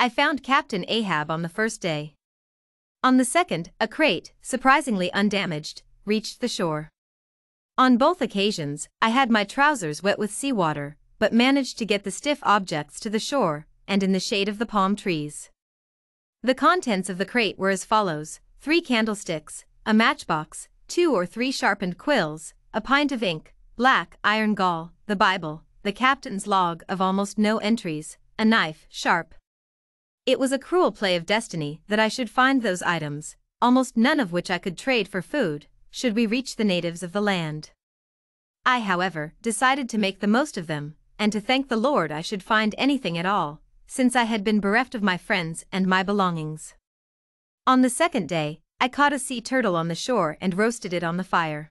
I found Captain Ahab on the first day. On the second, a crate, surprisingly undamaged, reached the shore. On both occasions, I had my trousers wet with seawater, but managed to get the stiff objects to the shore and in the shade of the palm trees. The contents of the crate were as follows: 3 candlesticks, a matchbox, 2 or 3 sharpened quills, a pint of ink, black iron gall, the Bible, the captain's log of almost no entries, a knife, sharp. It was a cruel play of destiny that I should find those items, almost none of which I could trade for food, should we reach the natives of the land. I, however, decided to make the most of them, and to thank the Lord I should find anything at all, since I had been bereft of my friends and my belongings. On the second day, I caught a sea turtle on the shore and roasted it on the fire.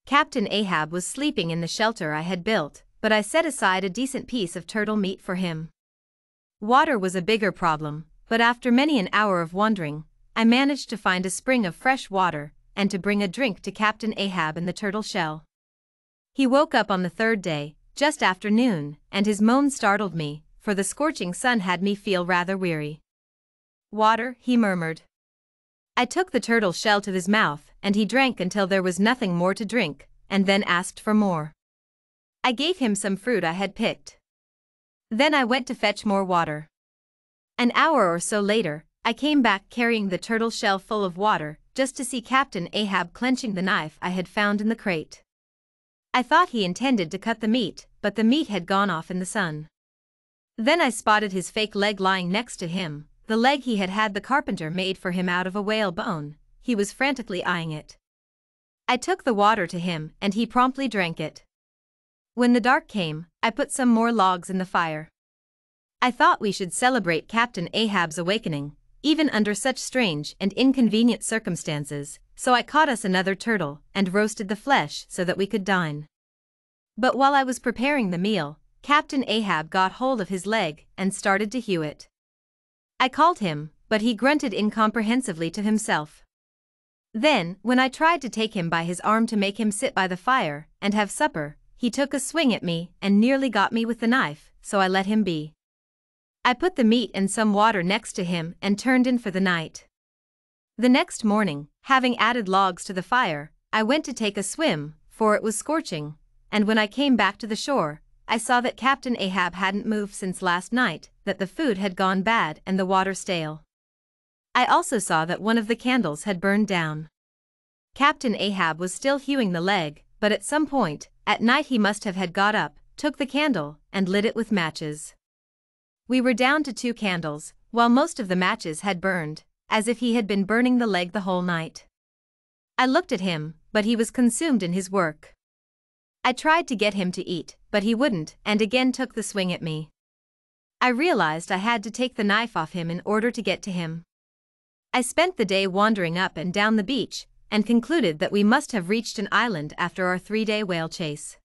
Captain Ahab was sleeping in the shelter I had built, but I set aside a decent piece of turtle meat for him. Water was a bigger problem, but after many an hour of wandering, I managed to find a spring of fresh water and to bring a drink to Captain Ahab in the turtle shell. He woke up on the third day, just after noon, and his moan startled me, for the scorching sun had me feel rather weary. "Water," he murmured. I took the turtle shell to his mouth, and he drank until there was nothing more to drink, and then asked for more. I gave him some fruit I had picked. Then I went to fetch more water. An hour or so later, I came back carrying the turtle shell full of water, just to see Captain Ahab clenching the knife I had found in the crate. I thought he intended to cut the meat, but the meat had gone off in the sun. Then I spotted his fake leg lying next to him, the leg he had had the carpenter made for him out of a whale bone. He was frantically eyeing it. I took the water to him and he promptly drank it. When the dark came, I put some more logs in the fire. I thought we should celebrate Captain Ahab's awakening, even under such strange and inconvenient circumstances, so I caught us another turtle and roasted the flesh so that we could dine. But while I was preparing the meal, Captain Ahab got hold of his leg and started to hew it. I called him, but he grunted incomprehensively to himself. Then, when I tried to take him by his arm to make him sit by the fire and have supper, he took a swing at me and nearly got me with the knife, so I let him be. I put the meat and some water next to him and turned in for the night. The next morning, having added logs to the fire, I went to take a swim, for it was scorching, and when I came back to the shore, I saw that Captain Ahab hadn't moved since last night, that the food had gone bad and the water stale. I also saw that one of the candles had burned down. Captain Ahab was still hewing the leg, but at some point, at night he must have had got up, took the candle, and lit it with matches. We were down to 2 candles, while most of the matches had burned, as if he had been burning the leg the whole night. I looked at him, but he was consumed in his work. I tried to get him to eat, but he wouldn't, and again took the swing at me. I realized I had to take the knife off him in order to get to him. I spent the day wandering up and down the beach, and concluded that we must have reached an island after our 3-day whale chase.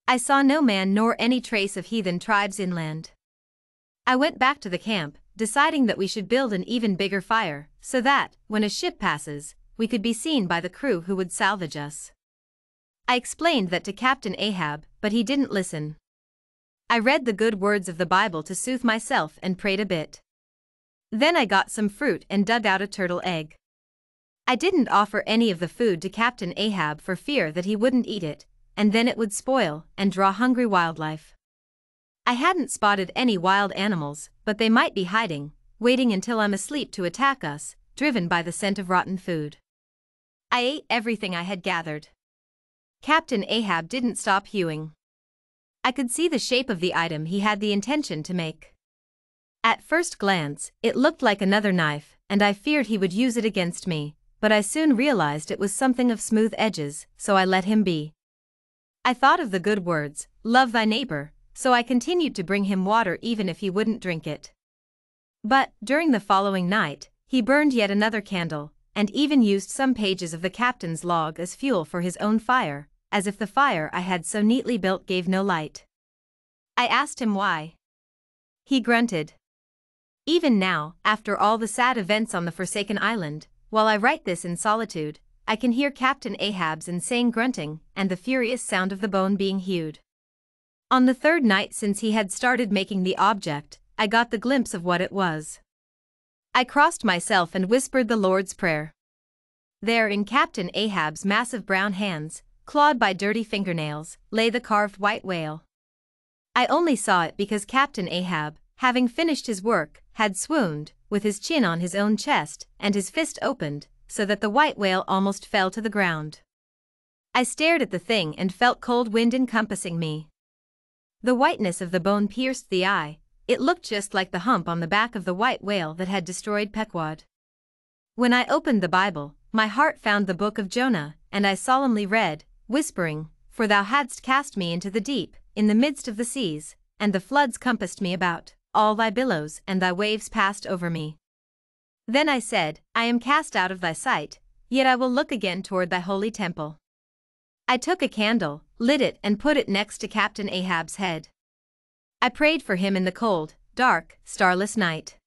I saw no man nor any trace of heathen tribes inland. I went back to the camp, deciding that we should build an even bigger fire, so that, when a ship passes, we could be seen by the crew who would salvage us. I explained that to Captain Ahab, but he didn't listen. I read the good words of the Bible to soothe myself and prayed a bit. Then I got some fruit and dug out a turtle egg. I didn't offer any of the food to Captain Ahab for fear that he wouldn't eat it, and then it would spoil and draw hungry wildlife. I hadn't spotted any wild animals, but they might be hiding, waiting until I'm asleep to attack us, driven by the scent of rotten food. I ate everything I had gathered. Captain Ahab didn't stop hewing. I could see the shape of the item he had the intention to make. At first glance, it looked like another knife, and I feared he would use it against me, but I soon realized it was something of smooth edges, so I let him be. I thought of the good words, "Love thy neighbor," so I continued to bring him water even if he wouldn't drink it. But, during the following night, he burned yet another candle, and even used some pages of the captain's log as fuel for his own fire, as if the fire I had so neatly built gave no light. I asked him why. He grunted. Even now, after all the sad events on the forsaken island, while I write this in solitude, I can hear Captain Ahab's insane grunting and the furious sound of the bone being hewed. On the third night since he had started making the object, I got the glimpse of what it was. I crossed myself and whispered the Lord's Prayer. There in Captain Ahab's massive brown hands, clawed by dirty fingernails, lay the carved white whale. I only saw it because Captain Ahab, having finished his work, had swooned, with his chin on his own chest and his fist opened, so that the white whale almost fell to the ground. I stared at the thing and felt cold wind encompassing me. The whiteness of the bone pierced the eye. It looked just like the hump on the back of the white whale that had destroyed Pequod. When I opened the Bible, my heart found the book of Jonah, and I solemnly read, whispering, "For thou hadst cast me into the deep, in the midst of the seas, and the floods compassed me about, all thy billows and thy waves passed over me. Then I said, I am cast out of thy sight, yet I will look again toward thy holy temple." I took a candle, lit it and put it next to Captain Ahab's head. I prayed for him in the cold, dark, starless night.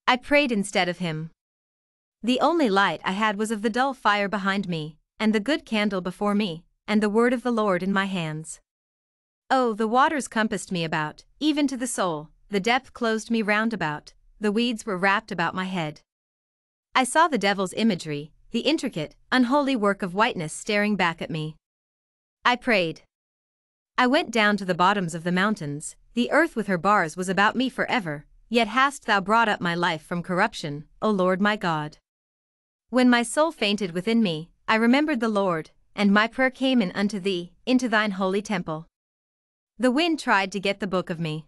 I prayed instead of him. The only light I had was of the dull fire behind me, and the good candle before me, and the word of the Lord in my hands. Oh, the waters compassed me about, even to the soul, the depth closed me round about, the weeds were wrapped about my head. I saw the devil's imagery, the intricate, unholy work of whiteness staring back at me. I prayed. I went down to the bottoms of the mountains, the earth with her bars was about me forever, yet hast thou brought up my life from corruption, O Lord my God. When my soul fainted within me, I remembered the Lord, and my prayer came in unto thee, into thine holy temple. The wind tried to get the book of me.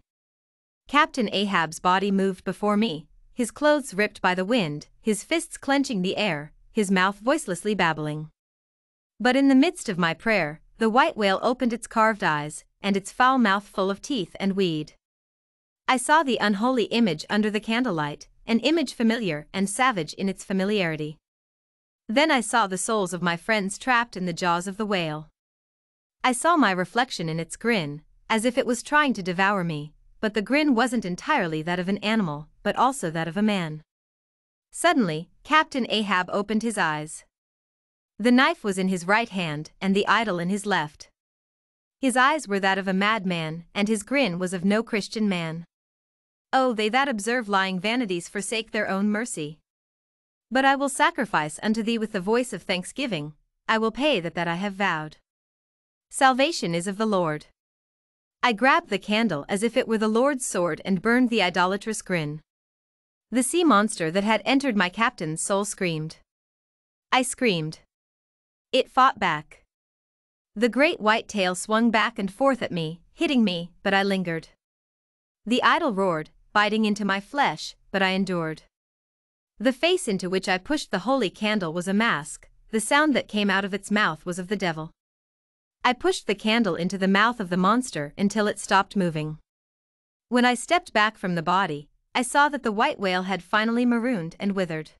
Captain Ahab's body moved before me, his clothes ripped by the wind, his fists clenching the air, his mouth voicelessly babbling. But in the midst of my prayer, the white whale opened its carved eyes, and its foul mouth full of teeth and weed. I saw the unholy image under the candlelight, an image familiar and savage in its familiarity. Then I saw the souls of my friends trapped in the jaws of the whale. I saw my reflection in its grin, as if it was trying to devour me, but the grin wasn't entirely that of an animal, but also that of a man. Suddenly, Captain Ahab opened his eyes. The knife was in his right hand and the idol in his left. His eyes were that of a madman, and his grin was of no Christian man. Oh, they that observe lying vanities forsake their own mercy. But I will sacrifice unto thee with the voice of thanksgiving, I will pay that I have vowed. Salvation is of the Lord. I grabbed the candle as if it were the Lord's sword and burned the idolatrous grin. The sea monster that had entered my captain's soul screamed. I screamed. It fought back. The great white tail swung back and forth at me, hitting me, but I lingered. The idol roared, biting into my flesh, but I endured. The face into which I pushed the holy candle was a mask, the sound that came out of its mouth was of the devil. I pushed the candle into the mouth of the monster until it stopped moving. When I stepped back from the body, I saw that the white whale had finally marooned and withered.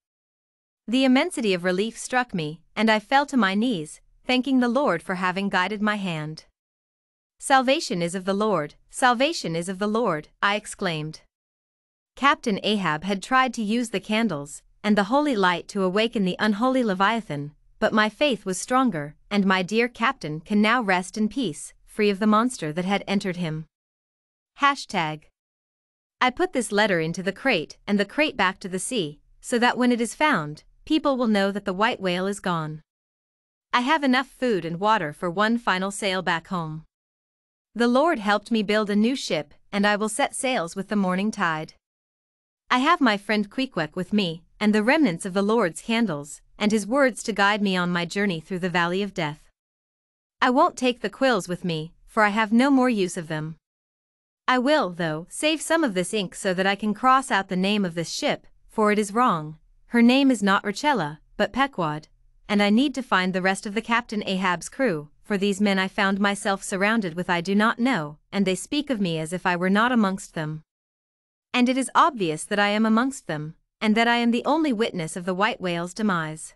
The immensity of relief struck me, and I fell to my knees, thanking the Lord for having guided my hand. Salvation is of the Lord, salvation is of the Lord, I exclaimed. Captain Ahab had tried to use the candles and the holy light to awaken the unholy Leviathan, but my faith was stronger, and my dear captain can now rest in peace, free of the monster that had entered him. #. I put this letter into the crate and the crate back to the sea, so that when it is found, people will know that the white whale is gone. I have enough food and water for one final sail back home. The Lord helped me build a new ship, and I will set sails with the morning tide. I have my friend Queequeg with me, and the remnants of the Lord's candles, and his words to guide me on my journey through the valley of death. I won't take the quills with me, for I have no more use of them. I will, though, save some of this ink so that I can cross out the name of this ship, for it is wrong. Her name is not Rachella, but Pequod, and I need to find the rest of the Captain Ahab's crew, for these men I found myself surrounded with I do not know, and they speak of me as if I were not amongst them. And it is obvious that I am amongst them, and that I am the only witness of the white whale's demise.